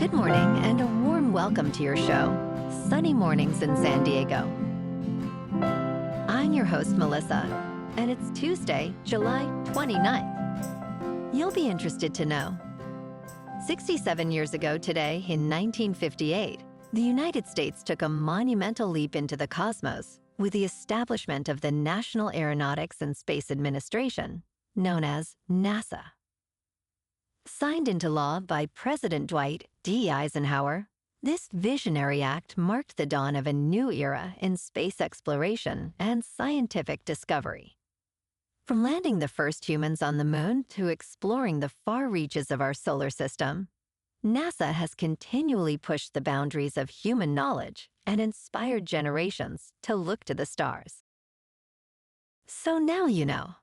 Good morning and a warm welcome to your show, Sunny Mornings in San Diego. I'm your host, Melissa, and it's Tuesday, July 29th. You'll be interested to know. 67 years ago today, in 1958, the United States took a monumental leap into the cosmos with the establishment of the National Aeronautics and Space Administration, known as NASA. Signed into law by President Dwight D. Eisenhower, this visionary act marked the dawn of a new era in space exploration and scientific discovery. From landing the first humans on the moon to exploring the far reaches of our solar system, NASA has continually pushed the boundaries of human knowledge and inspired generations to look to the stars. So now you know.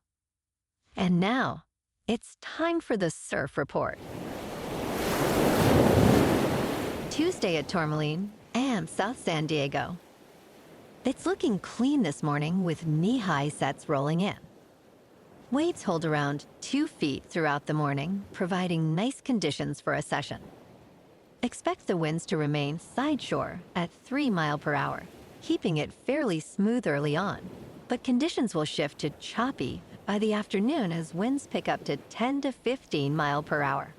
And now, it's time for the Surf Report. Tuesday at Tourmaline and South San Diego. It's looking clean this morning with knee-high sets rolling in. Waves hold around 2 feet throughout the morning, providing nice conditions for a session. Expect the winds to remain sideshore at 3 miles per hour, keeping it fairly smooth early on, but conditions will shift to choppy by the afternoon as winds pick up to 10 to 15 miles per hour.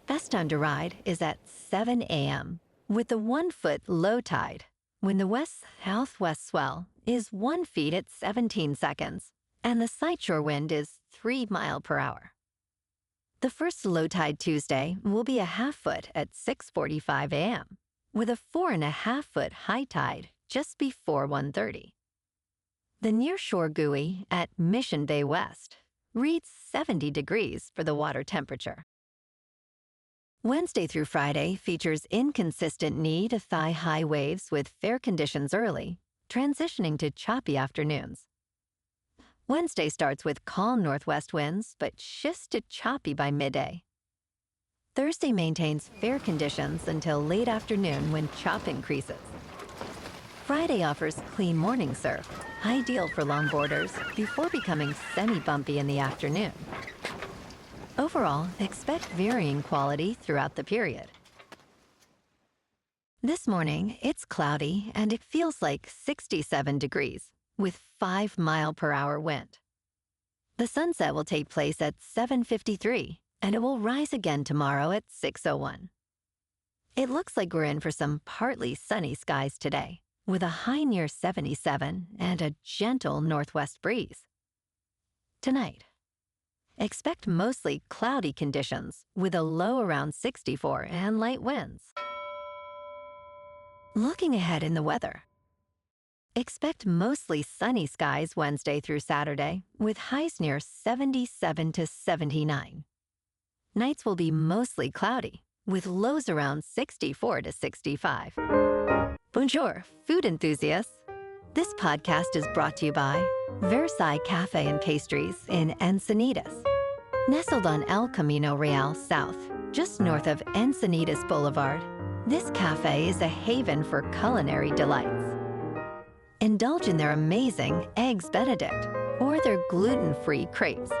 Best time to ride is at 7 a.m. with the 1 foot low tide, when the west-southwest swell is 1 foot at 17 seconds, and the sideshore wind is 3 miles per hour. The first low tide Tuesday will be a half foot at 6:45 a.m., with a 4.5 foot high tide just before 1:30. The nearshore buoy at Mission Bay West reads 70 degrees for the water temperature. Wednesday through Friday features inconsistent knee to thigh-high waves with fair conditions early, transitioning to choppy afternoons. Wednesday starts with calm northwest winds, but shifts to choppy by midday. Thursday maintains fair conditions until late afternoon when chop increases. Friday offers clean morning surf, ideal for longboarders, before becoming semi-bumpy in the afternoon. Overall, expect varying quality throughout the period. This morning, it's cloudy and it feels like 67 degrees, with 5 miles per hour wind. The sunset will take place at 7:53, and it will rise again tomorrow at 6:01. It looks like we're in for some partly sunny skies today, with a high near 77 and a gentle northwest breeze. Tonight, expect mostly cloudy conditions with a low around 64 and light winds. Looking ahead in the weather, expect mostly sunny skies Wednesday through Saturday, with highs near 77 to 79. Nights will be mostly cloudy, with lows around 64 to 65. Bonjour, food enthusiasts. This podcast is brought to you by Versailles Cafe and Pastries in Encinitas. Nestled on El Camino Real South, just north of Encinitas Boulevard, this cafe is a haven for culinary delights. Indulge in their amazing Eggs Benedict or their gluten-free crepes.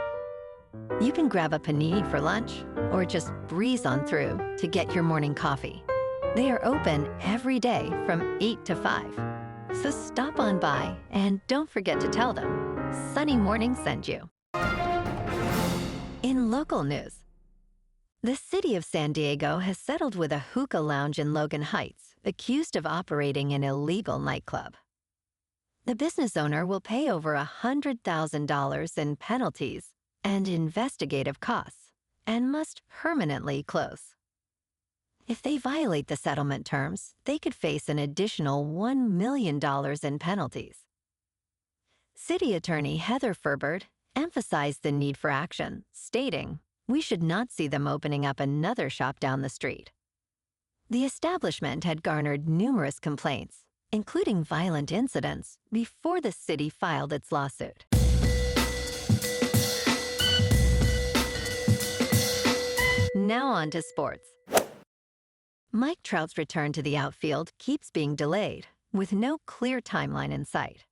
You can grab a panini for lunch or just breeze on through to get your morning coffee. They are open every day from 8 to 5. So stop on by and don't forget to tell them Sunny Morning sent you. In local news, the city of San Diego has settled with a hookah lounge in Logan Heights accused of operating an illegal nightclub. The business owner will pay over $100,000 in penalties and investigative costs and must permanently close. If they violate the settlement terms, they could face an additional $1 million in penalties. City Attorney Heather Furbert emphasized the need for action, stating, "We should not see them opening up another shop down the street." The establishment had garnered numerous complaints, including violent incidents, before the city filed its lawsuit. Now on to sports. Mike Trout's return to the outfield keeps being delayed, with no clear timeline in sight.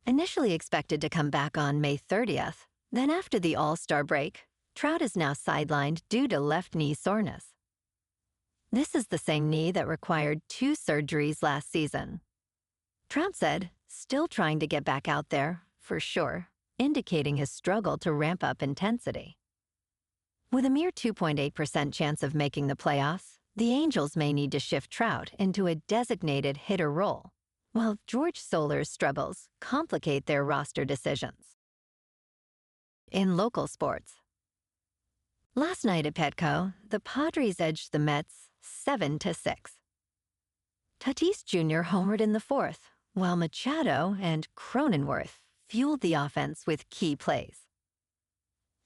Initially expected to come back on May 30th, then after the All-Star break, Trout is now sidelined due to left knee soreness. This is the same knee that required 2 surgeries last season. Trout said, still trying to get back out there, for sure, indicating his struggle to ramp up intensity. With a mere 2.8% chance of making the playoffs, the Angels may need to shift Trout into a designated hitter role, while George Soler's struggles complicate their roster decisions. In local sports. Last night at Petco, the Padres edged the Mets 7-6. Tatis Jr. homered in the fourth, while Machado and Cronenworth fueled the offense with key plays.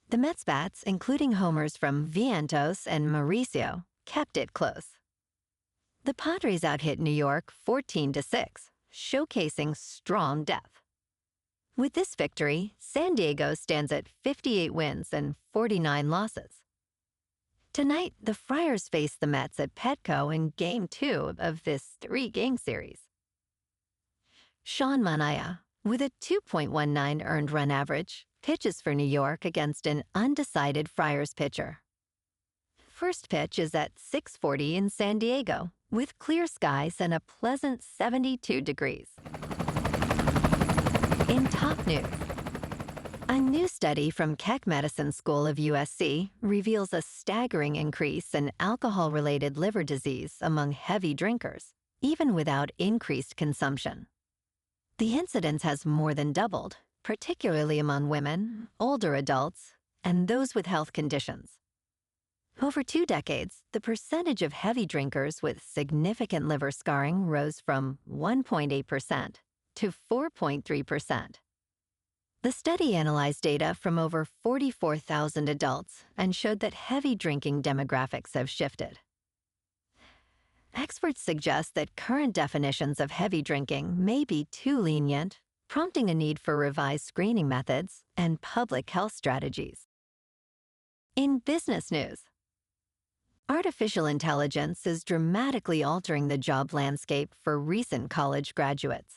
The Mets bats, including homers from Vientos and Mauricio, kept it close. The Padres outhit New York 14-6, showcasing strong depth. With this victory, San Diego stands at 58 wins and 49 losses. Tonight, the Friars face the Mets at Petco in Game 2 of this 3-game series. Sean Manaea, with a 2.19 earned run average, pitches for New York against an undecided Friars pitcher. First pitch is at 6:40 in San Diego, with clear skies and a pleasant 72 degrees. In top news, a new study from Keck Medicine School of USC reveals a staggering increase in alcohol-related liver disease among heavy drinkers, even without increased consumption. The incidence has more than doubled, particularly among women, older adults, and those with health conditions. Over 2 decades, the percentage of heavy drinkers with significant liver scarring rose from 1.8% to 4.3%. The study analyzed data from over 44,000 adults and showed that heavy drinking demographics have shifted. Experts suggest that current definitions of heavy drinking may be too lenient, prompting a need for revised screening methods and public health strategies. In business news, artificial intelligence is dramatically altering the job landscape for recent college graduates.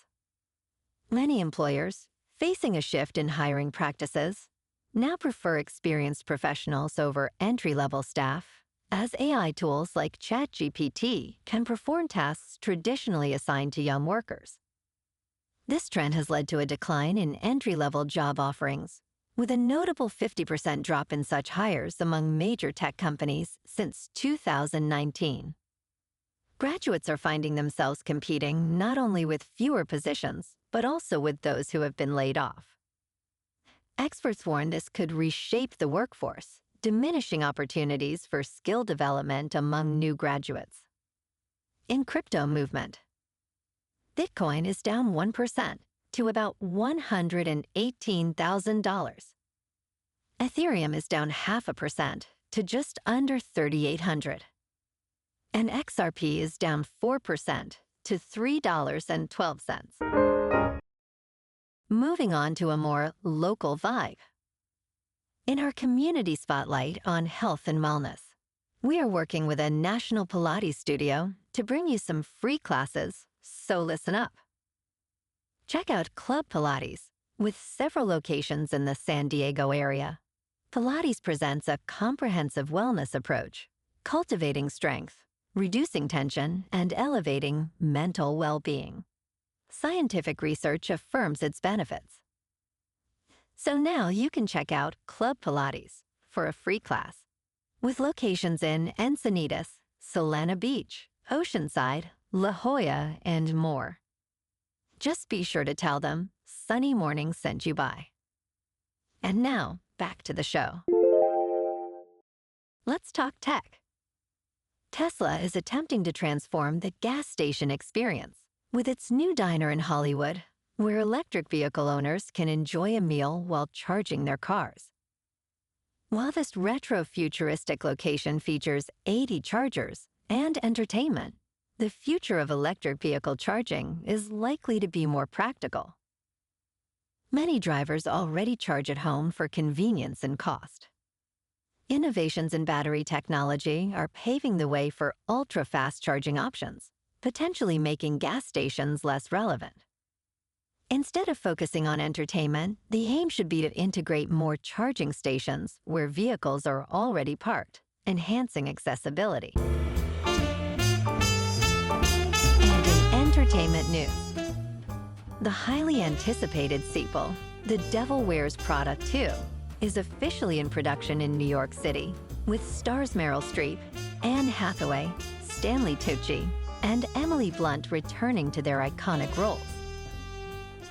Many employers, facing a shift in hiring practices, now prefer experienced professionals over entry-level staff, as AI tools like ChatGPT can perform tasks traditionally assigned to young workers. This trend has led to a decline in entry-level job offerings, with a notable 50% drop in such hires among major tech companies since 2019. Graduates are finding themselves competing not only with fewer positions, but also with those who have been laid off. Experts warn this could reshape the workforce, diminishing opportunities for skill development among new graduates. In crypto movement, Bitcoin is down 1% to about $118,000. Ethereum is down 0.5% to just under 3,800. And XRP is down 4% to $3.12. Moving on to a more local vibe. In our community spotlight on health and wellness, we are working with a national Pilates studio to bring you some free classes, so listen up. Check out Club Pilates, with several locations in the San Diego area. Pilates presents a comprehensive wellness approach, cultivating strength, reducing tension, and elevating mental well-being. Scientific research affirms its benefits. So now you can check out Club Pilates for a free class, with locations in Encinitas, Solana Beach, Oceanside, La Jolla, and more. Just be sure to tell them Sunny Morning sent you by. And now, back to the show. Let's talk tech. Tesla is attempting to transform the gas station experience with its new diner in Hollywood, where electric vehicle owners can enjoy a meal while charging their cars. While this retro-futuristic location features 80 chargers and entertainment, the future of electric vehicle charging is likely to be more practical. Many drivers already charge at home for convenience and cost. Innovations in battery technology are paving the way for ultra-fast charging options, potentially making gas stations less relevant. Instead of focusing on entertainment, the aim should be to integrate more charging stations where vehicles are already parked, enhancing accessibility. entertainment news. The highly anticipated sequel, The Devil Wears Prada 2, is officially in production in New York City, with stars Meryl Streep, Anne Hathaway, Stanley Tucci, and Emily Blunt returning to their iconic roles.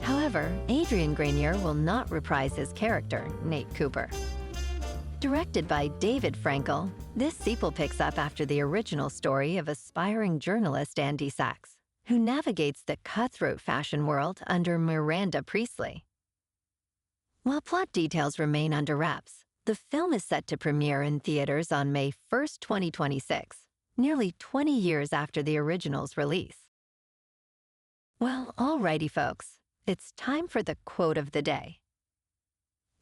However, Adrian Grenier will not reprise his character, Nate Cooper. Directed by David Frankel, this sequel picks up after the original story of aspiring journalist Andy Sachs, who navigates the cutthroat fashion world under Miranda Priestley. While plot details remain under wraps, the film is set to premiere in theaters on May 1st, 2026, nearly 20 years after the original's release. Well, alrighty folks, it's time for the quote of the day.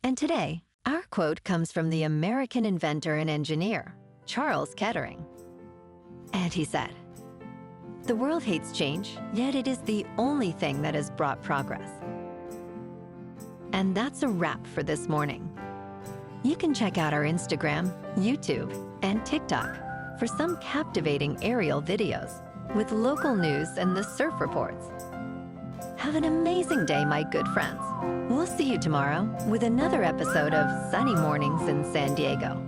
And today, our quote comes from the American inventor and engineer, Charles Kettering. And he said, "The world hates change, yet it is the only thing that has brought progress." And that's a wrap for this morning. You can check out our Instagram, YouTube, and TikTok for some captivating aerial videos with local news and the surf reports. Have an amazing day, my good friends. We'll see you tomorrow with another episode of Sunny Mornings in San Diego.